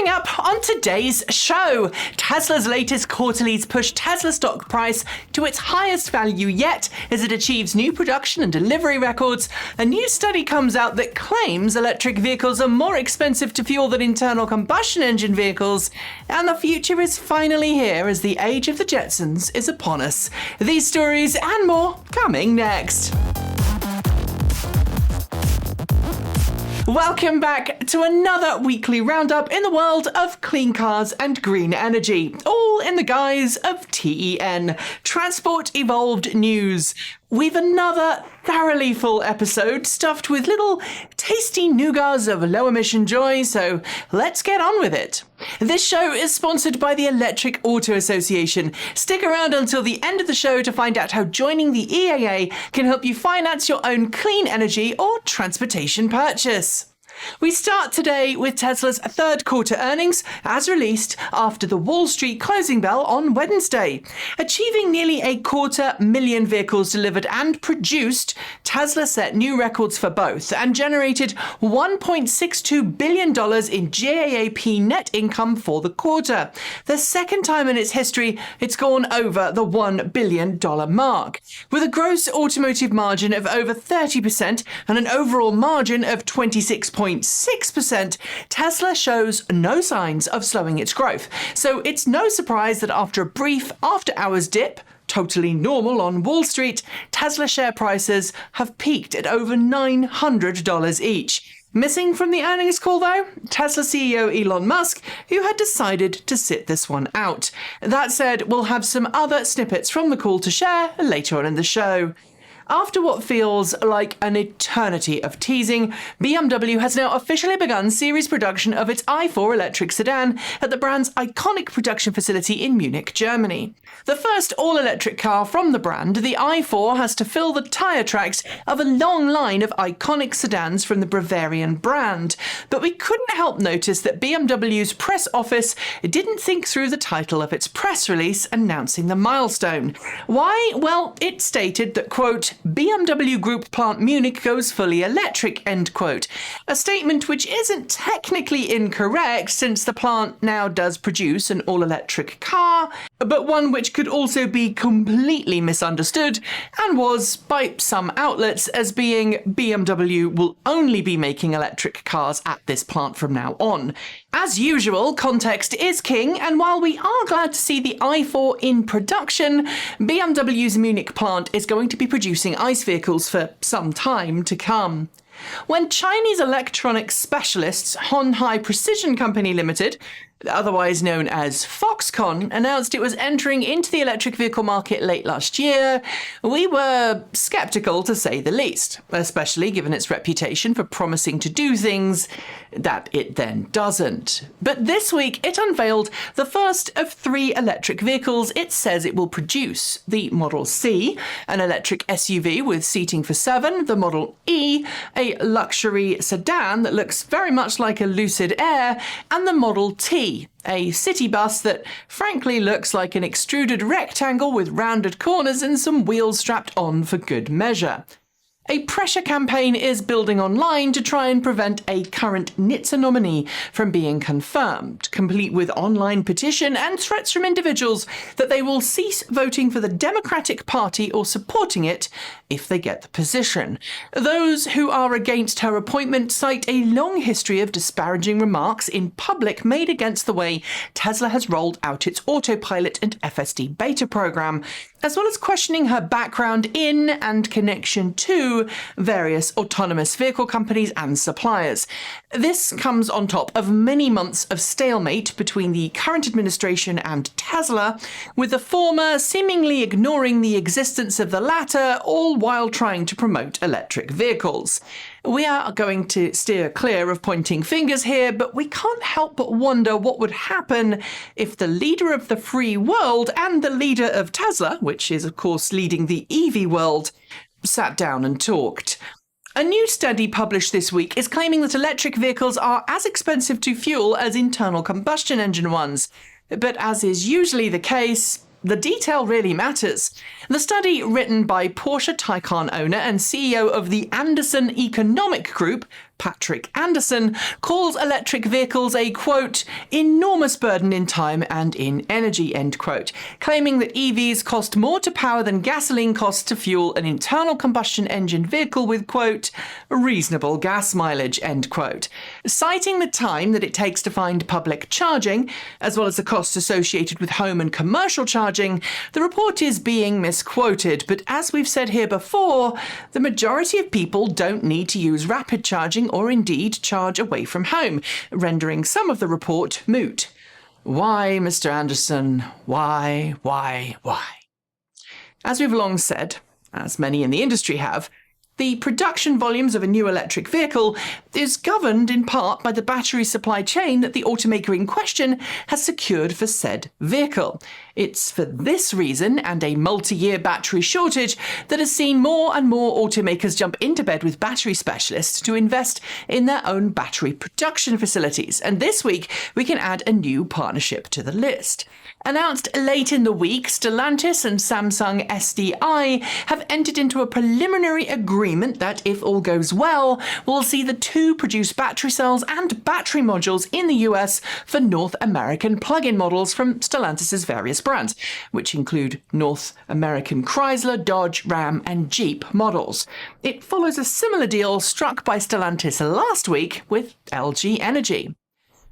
Coming up on today's show, Tesla's latest quarterlies push Tesla stock price to its highest value yet as it achieves new production and delivery records. A new study comes out that claims electric vehicles are more expensive to fuel than internal combustion engine vehicles. And the future is finally here as the age of the Jetsons is upon us. These stories and more coming next. Welcome back to another weekly roundup in the world of clean cars and green energy, all in the guise of TEN, Transport Evolved News. We've another thoroughly full episode stuffed with little tasty nougats of low-emission joy, so let's get on with it. This show is sponsored by the Electric Auto Association. Stick around until the end of the show to find out how joining the EAA can help you finance your own clean energy or transportation purchase. We start today with Tesla's third quarter earnings, as released after the Wall Street closing bell on Wednesday. Achieving nearly 250,000 vehicles delivered and produced, Tesla set new records for both and generated $1.62 billion in GAAP net income for the quarter. The second time in its history it's gone over the $1 billion mark. With a gross automotive margin of over 30% and an overall margin of 26.6%, Tesla shows no signs of slowing its growth. So it's no surprise that after a brief after-hours dip, totally normal on Wall Street, Tesla share prices have peaked at over $900 each. Missing from the earnings call though, Tesla CEO Elon Musk, who had decided to sit this one out. That said, we'll have some other snippets from the call to share later on in the show. After what feels like an eternity of teasing, BMW has now officially begun series production of its i4 electric sedan at the brand's iconic production facility in Munich, Germany. The first all-electric car from the brand, the i4 has to fill the tyre tracks of a long line of iconic sedans from the Bavarian brand. But we couldn't help notice that BMW's press office didn't think through the title of its press release announcing the milestone. Why? Well, it stated that, quote, BMW Group plant Munich goes fully electric, end quote. A statement which isn't technically incorrect since the plant now does produce an all-electric car, but one which could also be completely misunderstood and was, by some outlets, as being BMW will only be making electric cars at this plant from now on. As usual, context is king, and while we are glad to see the i4 in production, BMW's Munich plant is going to be producing ICE vehicles for some time to come. When Chinese electronics specialists Hon Hai Precision Company Limited, otherwise known as Foxconn, announced it was entering into the electric vehicle market late last year, we were sceptical to say the least, especially given its reputation for promising to do things that it then doesn't. But this week it unveiled the first of 3 electric vehicles it says it will produce: the Model C, an electric SUV with seating for 7, the Model E, a luxury sedan that looks very much like a Lucid Air, and the Model T, a city bus that frankly looks like an extruded rectangle with rounded corners and some wheels strapped on for good measure. A pressure campaign is building online to try and prevent a current NHTSA nominee from being confirmed, complete with online petition and threats from individuals that they will cease voting for the Democratic Party or supporting it if they get the position. Those who are against her appointment cite a long history of disparaging remarks in public made against the way Tesla has rolled out its autopilot and FSD beta program, as well as questioning her background in and connection to various autonomous vehicle companies and suppliers. This comes on top of many months of stalemate between the current administration and Tesla, with the former seemingly ignoring the existence of the latter, all while trying to promote electric vehicles. We are going to steer clear of pointing fingers here, but we can't help but wonder what would happen if the leader of the free world and the leader of Tesla, which is of course leading the EV world, sat down and talked. A new study published this week is claiming that electric vehicles are as expensive to fuel as internal combustion engine ones. But as is usually the case, the detail really matters. The study, written by Porsche Taycan owner and CEO of the Anderson Economic Group, Patrick Anderson, calls electric vehicles a, quote, enormous burden in time and in energy, end quote, claiming that EVs cost more to power than gasoline costs to fuel an internal combustion engine vehicle with, quote, reasonable gas mileage, end quote. Citing the time that it takes to find public charging, as well as the costs associated with home and commercial charging, the report is being misquoted. But as we've said here before, the majority of people don't need to use rapid charging or indeed charge away from home, rendering some of the report moot. Why, Mr. Anderson? Why? As we've long said, as many in the industry have, the production volumes of a new electric vehicle is governed in part by the battery supply chain that the automaker in question has secured for said vehicle. It's for this reason and a multi-year battery shortage that has seen more and more automakers jump into bed with battery specialists to invest in their own battery production facilities. And this week, we can add a new partnership to the list. Announced late in the week, Stellantis and Samsung SDI have entered into a preliminary agreement that, if all goes well, will see the two produce battery cells and battery modules in the US for North American plug-in models from Stellantis' various brands, which include North American Chrysler, Dodge, Ram, and Jeep models. It follows a similar deal struck by Stellantis last week with LG Energy.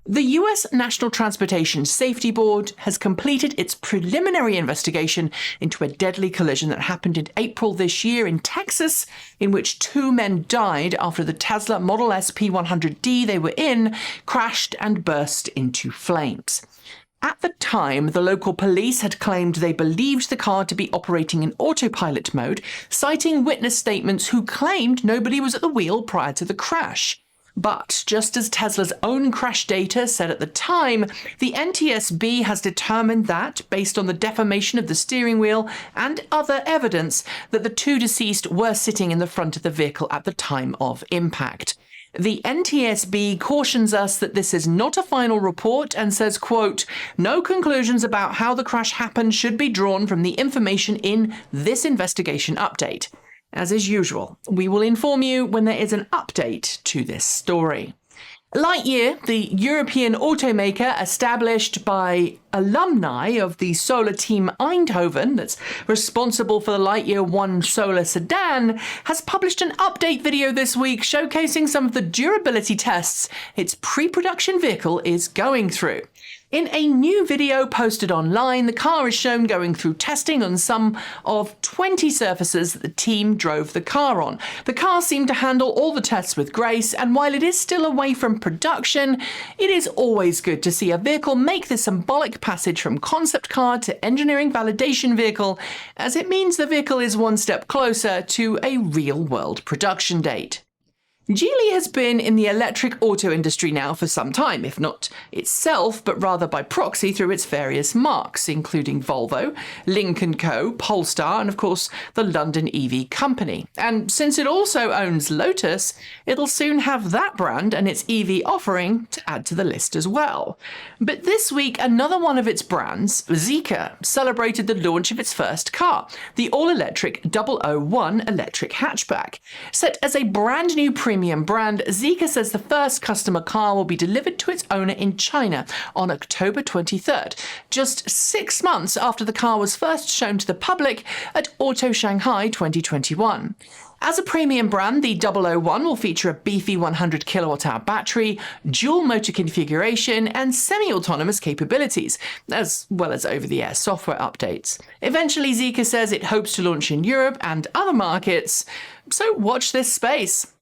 The US National Transportation Safety Board has completed its preliminary investigation into a deadly collision that happened in April this year in Texas, in which 2 men died after the Tesla Model S P100D they were in crashed and burst into flames. At the time, the local police had claimed they believed the car to be operating in autopilot mode, citing witness statements who claimed nobody was at the wheel prior to the crash. But just as Tesla's own crash data said at the time, the NTSB has determined that, based on the deformation of the steering wheel and other evidence, that the 2 deceased were sitting in the front of the vehicle at the time of impact. The NTSB cautions us that this is not a final report and says, quote, no conclusions about how the crash happened should be drawn from the information in this investigation update. As is usual, we will inform you when there is an update to this story. LIghtyear, the European automaker established by alumni of the solar team Eindhoven that's responsible for the LIghtyear One Solar Sedan, has published an update video this week showcasing some of the durability tests its pre-production vehicle is going through. In a new video posted online, the car is shown going through testing on some of 20 surfaces that the team drove the car on. The car seemed to handle all the tests with grace, and while it is still away from production, it is always good to see a vehicle make the symbolic passage from concept car to engineering validation vehicle, as it means the vehicle is one step closer to a real-world production date. Geely has been in the electric auto industry now for some time, if not itself, but rather by proxy through its various marques, including Volvo, Lynk & Co, Polestar, and of course the London EV company. And since it also owns Lotus, it'll soon have that brand and its EV offering to add to the list as well. But this week, another one of its brands, Zeeker, celebrated the launch of its first car, the all-electric 001 electric hatchback. Set as a brand new premium brand, Zeeker says the first customer car will be delivered to its owner in China on October 23rd, just 6 months after the car was first shown to the public at Auto Shanghai 2021. As a premium brand, the 001 will feature a beefy 100 kilowatt-hour battery, dual motor configuration, and semi-autonomous capabilities, as well as over-the-air software updates. Eventually, Zeeker says it hopes to launch in Europe and other markets, so watch this space.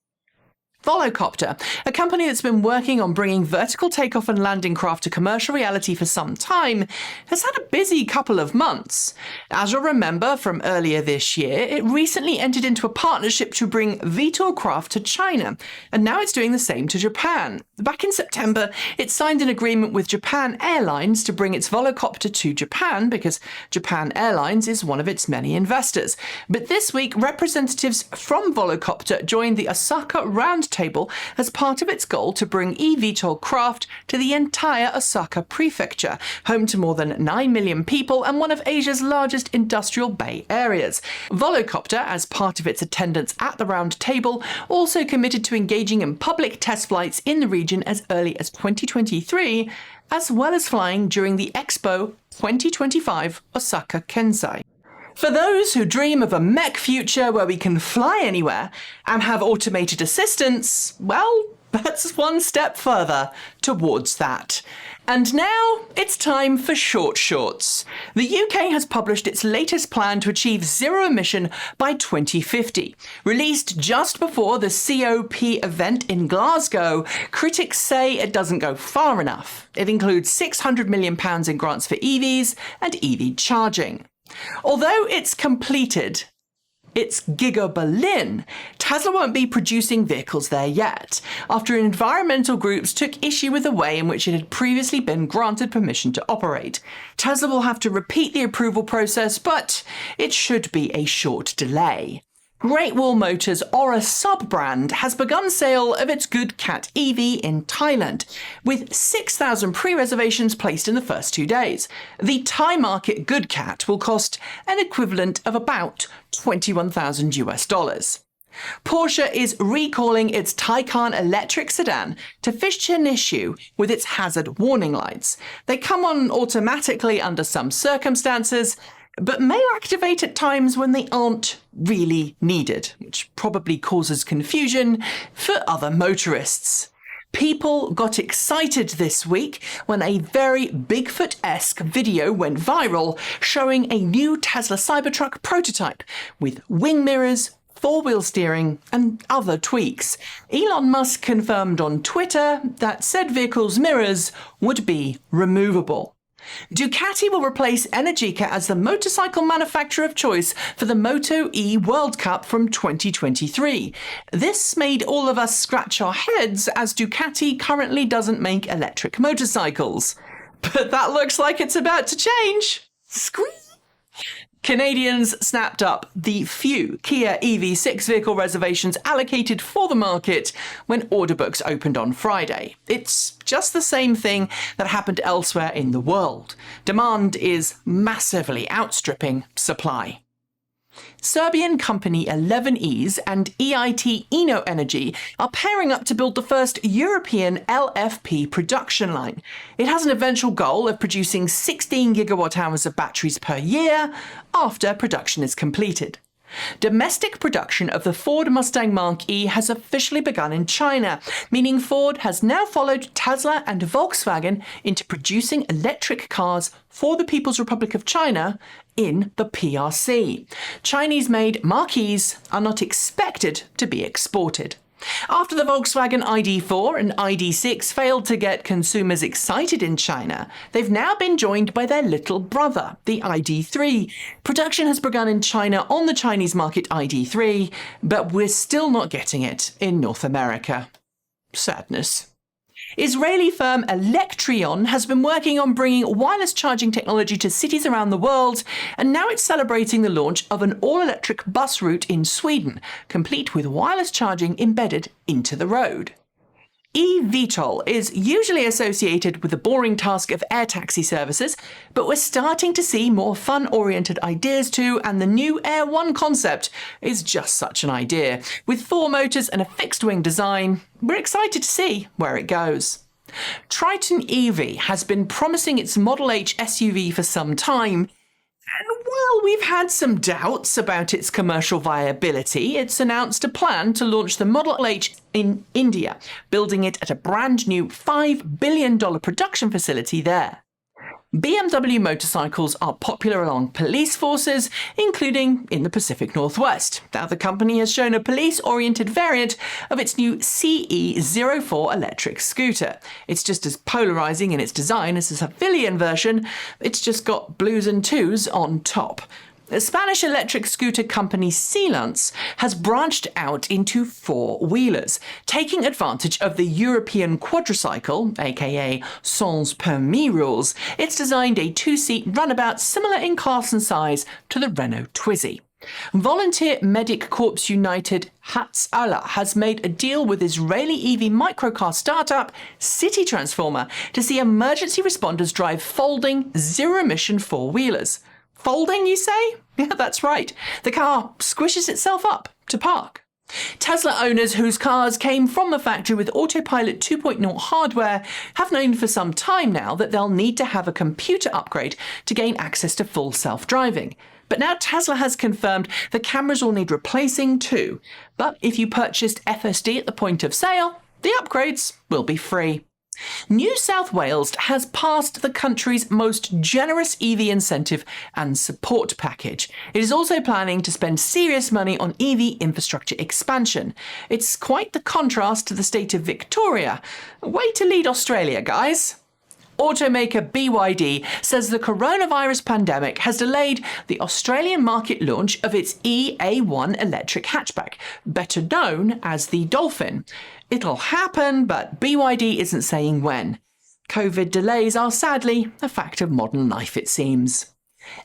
Volocopter, a company that's been working on bringing vertical takeoff and landing craft to commercial reality for some time, has had a busy couple of months. As you'll remember from earlier this year, it recently entered into a partnership to bring eVTOL craft to China, and now it's doing the same to Japan. Back in September, it signed an agreement with Japan Airlines to bring its Volocopter to Japan because Japan Airlines is one of its many investors. But this week, representatives from Volocopter joined the Osaka Roundtable table as part of its goal to bring eVTOL craft to the entire Osaka prefecture, home to more than 9 million people and one of Asia's largest industrial bay areas. Volocopter, as part of its attendance at the round table, also committed to engaging in public test flights in the region as early as 2023, as well as flying during the Expo 2025 Osaka Kensai. For those who dream of a mech future where we can fly anywhere and have automated assistance, well, that's one step further towards that. And now it's time for short shorts. The UK has published its latest plan to achieve zero emission by 2050. Released just before the COP event in Glasgow, critics say it doesn't go far enough. It includes £600 million in grants for EVs and EV charging. Although it's completed its Giga Berlin, Tesla won't be producing vehicles there yet, after environmental groups took issue with the way in which it had previously been granted permission to operate. Tesla will have to repeat the approval process, but it should be a short delay. Great Wall Motors, or a sub-brand, has begun sale of its Good Cat EV in Thailand, with 6,000 pre-reservations placed in the first 2 days. The Thai market Good Cat will cost an equivalent of about $21,000. Porsche is recalling its Taycan electric sedan to fix an issue with its hazard warning lights. They come on automatically under some circumstances, but may activate at times when they aren't really needed, which probably causes confusion for other motorists. People got excited this week when a very Bigfoot-esque video went viral showing a new Tesla Cybertruck prototype with wing mirrors, four-wheel steering and other tweaks. Elon Musk confirmed on Twitter that said vehicle's mirrors would be removable. Ducati will replace Energica as the motorcycle manufacturer of choice for the Moto-E World Cup from 2023. This made all of us scratch our heads as Ducati currently doesn't make electric motorcycles. But that looks like it's about to change. Squeak! Canadians snapped up the few Kia EV6 vehicle reservations allocated for the market when order books opened on Friday. It's just the same thing that happened elsewhere in the world. Demand is massively outstripping supply. Serbian company 11es and EIT InnoEnergy are pairing up to build the first European LFP production line. It has an eventual goal of producing 16 gigawatt-hours of batteries per year after production is completed. Domestic production of the Ford Mustang Mach E has officially begun in China, meaning Ford has now followed Tesla and Volkswagen into producing electric cars for the People's Republic of China in the PRC. Chinese-made Mach Es are not expected to be exported. After the Volkswagen ID.4 and ID.6 failed to get consumers excited in China, they've now been joined by their little brother, the ID.3. Production has begun in China on the Chinese market ID.3, but we're still not getting it in North America. Sadness. Israeli firm Electrion has been working on bringing wireless charging technology to cities around the world, and now it's celebrating the launch of an all-electric bus route in Sweden, complete with wireless charging embedded into the road. eVTOL is usually associated with the boring task of air taxi services, but we're starting to see more fun-oriented ideas too, and the new Air One concept is just such an idea. With 4 motors and a fixed-wing design, we're excited to see where it goes. Triton EV has been promising its Model H SUV for some time, and while we've had some doubts about its commercial viability, it's announced a plan to launch the Model H in India, building it at a brand new $5 billion production facility there. BMW motorcycles are popular along police forces, including in the Pacific Northwest. Now, the company has shown a police-oriented variant of its new CE04 electric scooter. It's just as polarizing in its design as the civilian version, it's just got blues and twos on top. The Spanish electric scooter company Stellantis has branched out into 4-wheelers, taking advantage of the European quadricycle, aka sans permis rules. It's designed a 2-seat runabout similar in class and size to the Renault Twizy. Volunteer Medic Corps United TSLA has made a deal with Israeli EV microcar startup City Transformer to see emergency responders drive folding, zero-emission four-wheelers. Folding, you say? Yeah, that's right. The car squishes itself up to park. Tesla owners whose cars came from the factory with Autopilot 2.0 hardware have known for some time now that they'll need to have a computer upgrade to gain access to full self-driving. But now Tesla has confirmed the cameras will need replacing too. But if you purchased FSD at the point of sale, the upgrades will be free. New South Wales has passed the country's most generous EV incentive and support package. It is also planning to spend serious money on EV infrastructure expansion. It's quite the contrast to the state of Victoria. Way to lead Australia, guys. Automaker BYD says the coronavirus pandemic has delayed the Australian market launch of its EA1 electric hatchback, better known as the Dolphin. It'll happen, but BYD isn't saying when. COVID delays are sadly a fact of modern life, it seems.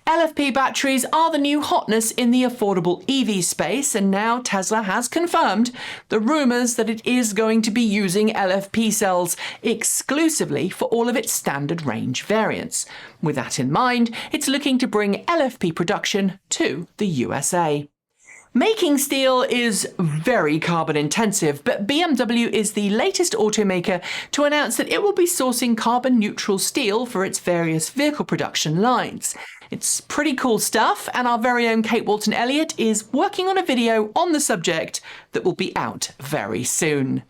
LFP batteries are the new hotness in the affordable EV space, and now Tesla has confirmed the rumours that it is going to be using LFP cells exclusively for all of its standard range variants. With that in mind, it's looking to bring LFP production to the USA. Making steel is very carbon intensive, but BMW is the latest automaker to announce that it will be sourcing carbon neutral steel for its various vehicle production lines. It's pretty cool stuff, and our very own Kate Walton-Elliott is working on a video on the subject that will be out very soon.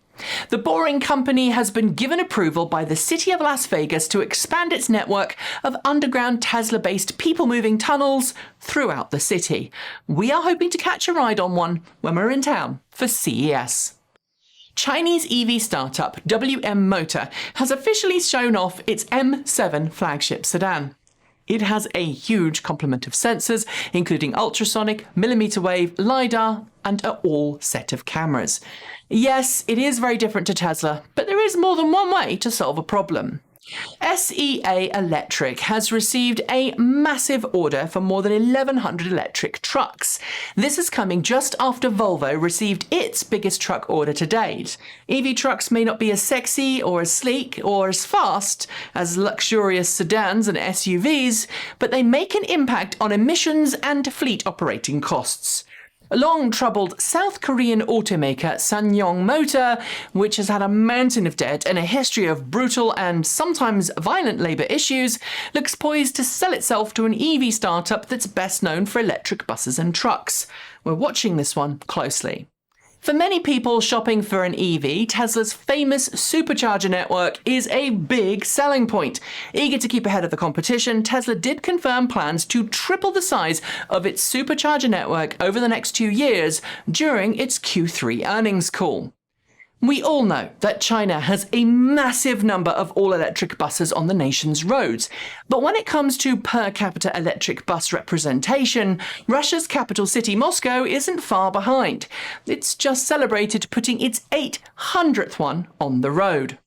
The Boring Company has been given approval by the City of Las Vegas to expand its network of underground Tesla-based people-moving tunnels throughout the city. We are hoping to catch a ride on one when we're in town for CES. Chinese EV startup WM Motor has officially shown off its M7 flagship sedan. It has a huge complement of sensors, including ultrasonic, millimeter wave, LiDAR, and an all set of cameras. Yes, it is very different to Tesla, but there is more than one way to solve a problem. SEA Electric has received a massive order for more than 1,100 electric trucks. This is coming just after Volvo received its biggest truck order to date. EV trucks may not be as sexy or as sleek or as fast as luxurious sedans and SUVs, but they make an impact on emissions and fleet operating costs. A long-troubled South Korean automaker SsangYong Motor, which has had a mountain of debt and a history of brutal and sometimes violent labour issues, looks poised to sell itself to an EV startup that's best known for electric buses and trucks. We're watching this one closely. For many people shopping for an EV, Tesla's famous supercharger network is a big selling point. Eager to keep ahead of the competition, Tesla did confirm plans to triple the size of its supercharger network over the next 2 years during its Q3 earnings call. We all know that China has a massive number of all-electric buses on the nation's roads. But when it comes to per capita electric bus representation, Russia's capital city, Moscow, isn't far behind. It's just celebrated putting its 800th one on the road.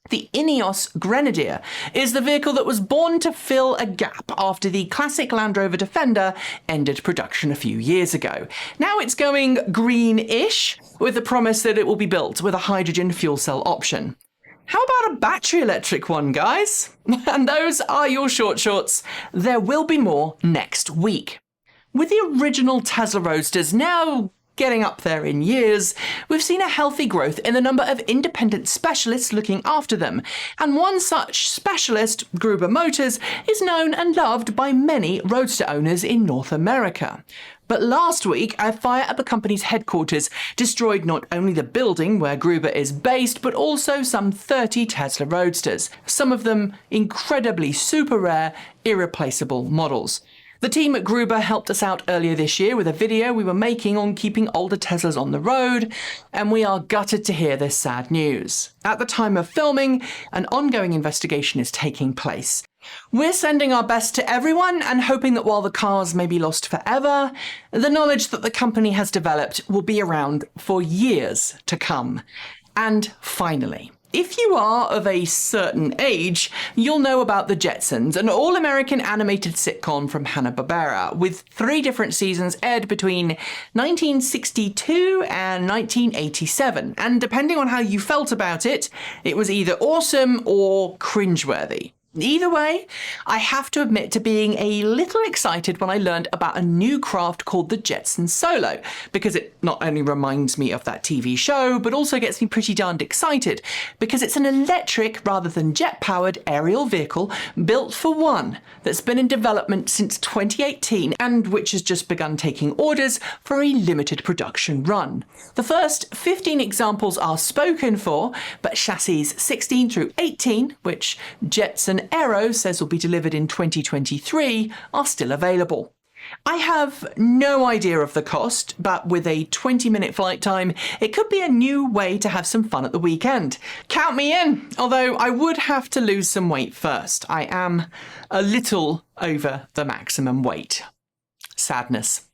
The Ineos Grenadier is the vehicle that was born to fill a gap after the classic Land Rover Defender ended production a few years ago. Now it's going green-ish, with the promise that it will be built with a hydrogen fuel cell option. How about a battery electric one, guys? And those are your short shorts. There will be more next week. With the original Tesla Roadsters now getting up there in years, we've seen a healthy growth in the number of independent specialists looking after them, and one such specialist, Gruber Motors, is known and loved by many Roadster owners in North America. But last week, a fire at the company's headquarters destroyed not only the building where Gruber is based, but also some 30 Tesla Roadsters, some of them incredibly super rare, irreplaceable models. The team at Gruber helped us out earlier this year with a video we were making on keeping older Teslas on the road, and we are gutted to hear this sad news. At the time of filming, an ongoing investigation is taking place. We're sending our best to everyone and hoping that while the cars may be lost forever, the knowledge that the company has developed will be around for years to come. And finally, If you are of a certain age, you'll know about the Jetsons, an all-American animated sitcom from Hanna-Barbera, with 3 different seasons aired between 1962 and 1987. And depending on how you felt about it, it was either awesome or cringeworthy. Either way, I have to admit to being a little excited when I learned about a new craft called the Jetson Solo, because it not only reminds me of that TV show, but also gets me pretty darned excited, because it's an electric rather than jet-powered aerial vehicle built for one that's been in development since 2018 and which has just begun taking orders for a limited production run. The first 15 examples are spoken for, but chassis 16 through 18, which Jetson Aero says will be delivered in 2023, are still available. I have no idea of the cost, but with a 20-minute flight time, it could be a new way to have some fun at the weekend. Count me in, although I would have to lose some weight first. I am a little over the maximum weight. Sadness.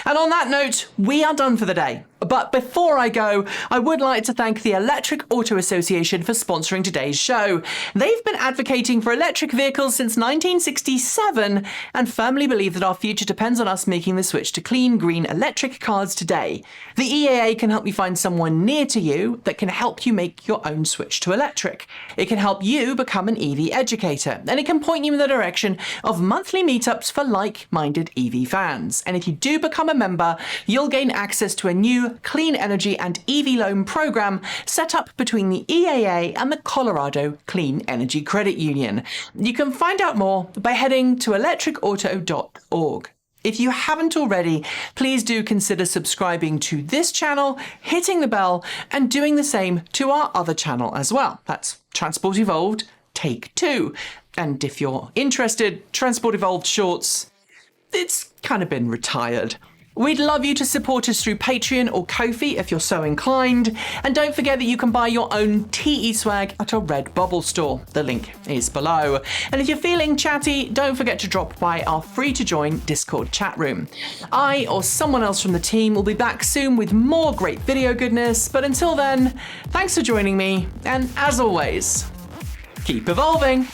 And on that note, we are done for the day. But before I go, I would like to thank the Electric Auto Association for sponsoring today's show. They've been advocating for electric vehicles since 1967 and firmly believe that our future depends on us making the switch to clean, green electric cars today. The EAA can help you find someone near to you that can help you make your own switch to electric. It can help you become an EV educator, and it can point you in the direction of monthly meetups for like-minded EV fans. And if you do become a member, you'll gain access to a new clean energy and EV loan program set up between the EAA and the Colorado Clean Energy Credit Union. You can find out more by heading to electricauto.org. If you haven't already, please do consider subscribing to this channel, hitting the bell, and doing the same to our other channel as well. That's Transport Evolved Take 2. And if you're interested, Transport Evolved Shorts, it's kind of been retired. We'd love you to support us through Patreon or Ko-fi if you're so inclined. And don't forget that you can buy your own TE swag at our Redbubble store. The link is below. And if you're feeling chatty, don't forget to drop by our free-to-join Discord chat room. I or someone else from the team will be back soon with more great video goodness. But until then, thanks for joining me. And as always, keep evolving.